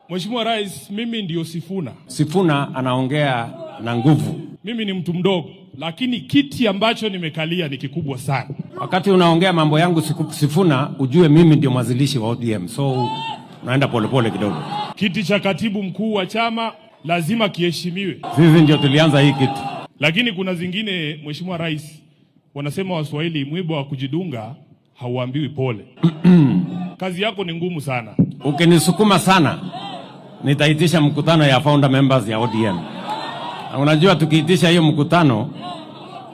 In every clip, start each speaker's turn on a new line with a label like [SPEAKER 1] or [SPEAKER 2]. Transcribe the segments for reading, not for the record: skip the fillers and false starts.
[SPEAKER 1] Mheshimiwa Rais, mimi ndio Sifuna.
[SPEAKER 2] Sifuna anaongea na nguvu.
[SPEAKER 1] Mimi ni mtu mdogo, lakini kiti ambacho nimekalia ni kikubwa sana.
[SPEAKER 2] Wakati unaongea mambo yangu Sifuna, ujue mimi ndio mwanzilishi wa ODM. So naenda polepole kidogo.
[SPEAKER 1] Kiti cha katibu mkuu wa chama lazima kiheshimiwe.
[SPEAKER 2] Sisi ndio tulianza hii kiti.
[SPEAKER 1] Lakini kuna zingine, Mheshimiwa Rais, wanasema Waswahili, mwiba wa kujidunga hauambiwi pole. Kazi yako ni ngumu sana.
[SPEAKER 2] Ukinisukuma sana, nitaitisha mkutano ya founder members ya ODM. Unajua tukiitisha hiyo mkutano,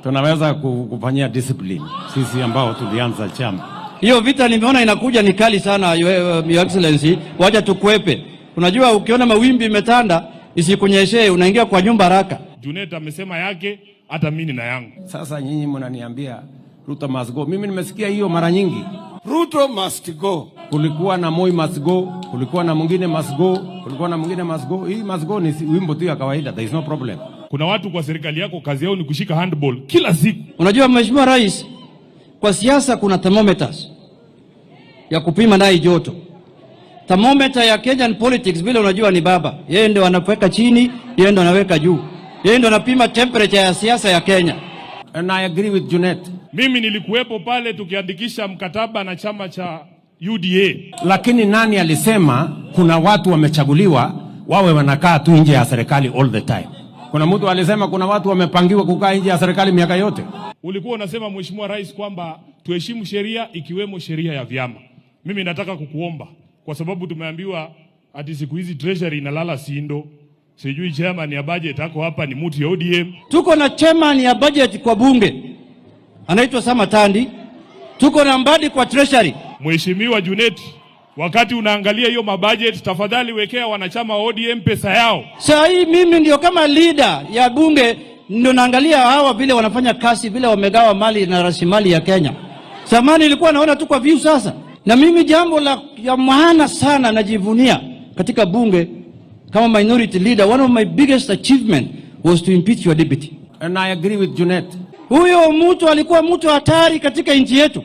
[SPEAKER 2] tunaweza kufanyia discipline sisi ambao tulianza chama.
[SPEAKER 3] Hiyo vita nimeona inakuja ni kali sana, Your Excellency, wacha tukwepe. Unajua ukiona mawimbi imetanda, isikunyeshe, unaingia kwa nyumba haraka.
[SPEAKER 1] Junet amesema yake, hata mimi na yangu.
[SPEAKER 2] Sasa nyinyi mnaniambia Ruto must go. Mimi nimesikia hiyo mara nyingi.
[SPEAKER 4] Ruto must go.
[SPEAKER 2] Kulikuwa na Moi must go, kulikuwa na mwingine must go, kulikuwa na mwingine must go. Hii must go ni wimbo tu ya kawaida, there is no problem.
[SPEAKER 1] Kuna watu kwa serikali yako kazi yao ni kushika handball kila siku.
[SPEAKER 3] Unajua Mheshimiwa Rais, kwa siasa kuna thermometers ya kupima nayo joto. Thermometer ya Kenyan politics vile unajua ni baba. Yeye ndio anaweka chini, yeye ndio anaweka juu. Yeye ndio anapima temperature ya siasa ya Kenya.
[SPEAKER 2] And I agree with Junet.
[SPEAKER 1] Mimi nilikuwepo pale tukiandikisha mkataba na chama cha UDA.
[SPEAKER 2] Lakini nani alisema kuna watu wamechaguliwa wawe wanakaa tu nje ya serikali all the time? Kuna mtu alisema kuna watu wamepangiwa kukaa nje ya serikali miaka yote?
[SPEAKER 1] Ulikuwa unasema Mheshimiwa Rais kwamba tuheshimu sheria ikiwemo sheria ya vyama. Mimi nataka kukuomba kwa sababu tumeambiwa ati siku hizi treasury inalala Sindo. Sijui chairman ya budget ako hapa ni mtu ya ODM.
[SPEAKER 3] Tuko na chairman ya budget kwa bunge, anaitwa Samatandi. Tuko na Mbadi kwa treasury.
[SPEAKER 1] Mheshimiwa Junet, wakati unaangalia hiyo mabudget, tafadhali wekea wanachama wa ODM pesa yao.
[SPEAKER 3] Sasa hii mimi ndio kama leader ya bunge ndio naangalia hawa vile wanafanya kazi, vile wamegawa mali na rasilimali ya Kenya. Zamani nilikuwa naona tu kwa view sasa. Na mimi jambo ya maana sana najivunia katika bunge kama minority leader, one of my biggest achievement was to impeach your deputy.
[SPEAKER 2] And I agree with Junet.
[SPEAKER 3] Huyo mtu alikuwa mtu hatari katika nchi yetu.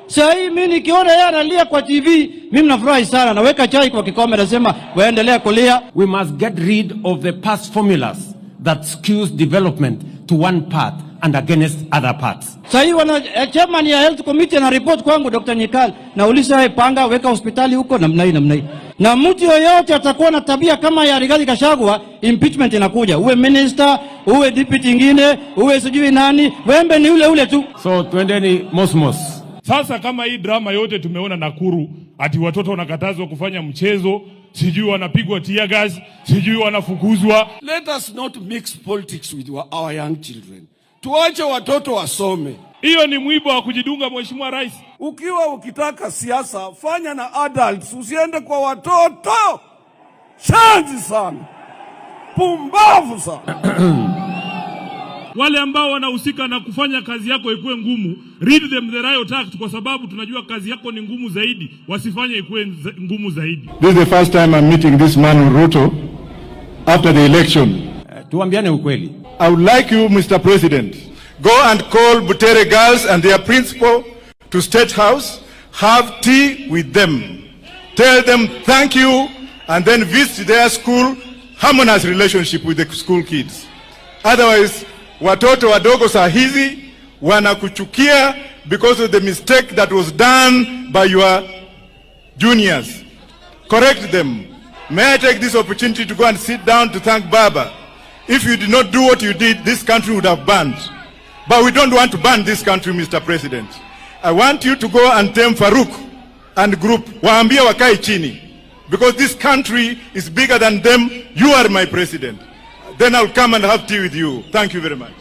[SPEAKER 3] Sasa hii mimi nikiona yeye analia kwa TV, mimi nafurahi sana, naweka chai kwa kikombe nasema waendelea kulia.
[SPEAKER 2] We must get rid of the past formulas that skews development to one part and against other parts.
[SPEAKER 3] Sasa hii wana chairman ya health committee na report kwangu Dr. Nyikal na ulisa panga weka hospitali huko namna hii. Na mtu yoyote atakuwa na tabia kama ya Rigathi Gachagua, impeachment inakuja. Uwe minister, uwe deputy ingine, uwe sijui nani, wembe ni ule tu.
[SPEAKER 2] So twendeni mosmos.
[SPEAKER 1] Sasa kama hii drama yote tumeona Nakuru, ati watoto wanakatazwa kufanya mchezo, sijui wanapigwa tear gas, sijui wanafukuzwa.
[SPEAKER 4] Let us not mix politics with our young children. Tuache watoto wasome.
[SPEAKER 1] Hiyo ni mwiba wa kujidunga, Mheshimiwa Rais.
[SPEAKER 4] Ukiwa ukitaka siasa, fanya na adults, usiende kwa watoto. Shanzi sana. Pumbavu sana.
[SPEAKER 1] Wale ambao wanahusika na kufanya kazi yako ikuwe ngumu, read them the riot act, kwa sababu tunajua kazi yako ni ngumu zaidi, wasifanye ikuwe ngumu zaidi.
[SPEAKER 5] This is the first time I'm meeting this man Ruto after the election.
[SPEAKER 2] Tuambiane ukweli.
[SPEAKER 5] I would like you, Mr. President, go and call Butere girls and their principal to State House, have tea with them. Tell them thank you and then visit their school, harmonize relationship with the school kids. Otherwise, watoto wadogo saa hizi wanakuchukia because of the mistake that was done by your juniors. Correct them. May I take this opportunity to go and sit down to thank Baba? If you did not do what you did, this country would have burned. But we don't want to burn this country, Mr. President. I want you to go and tell Farouk and group, waambie wakae chini. Because this country is bigger than them. You are my president. Then I'll come and have tea with you. Thank you very much.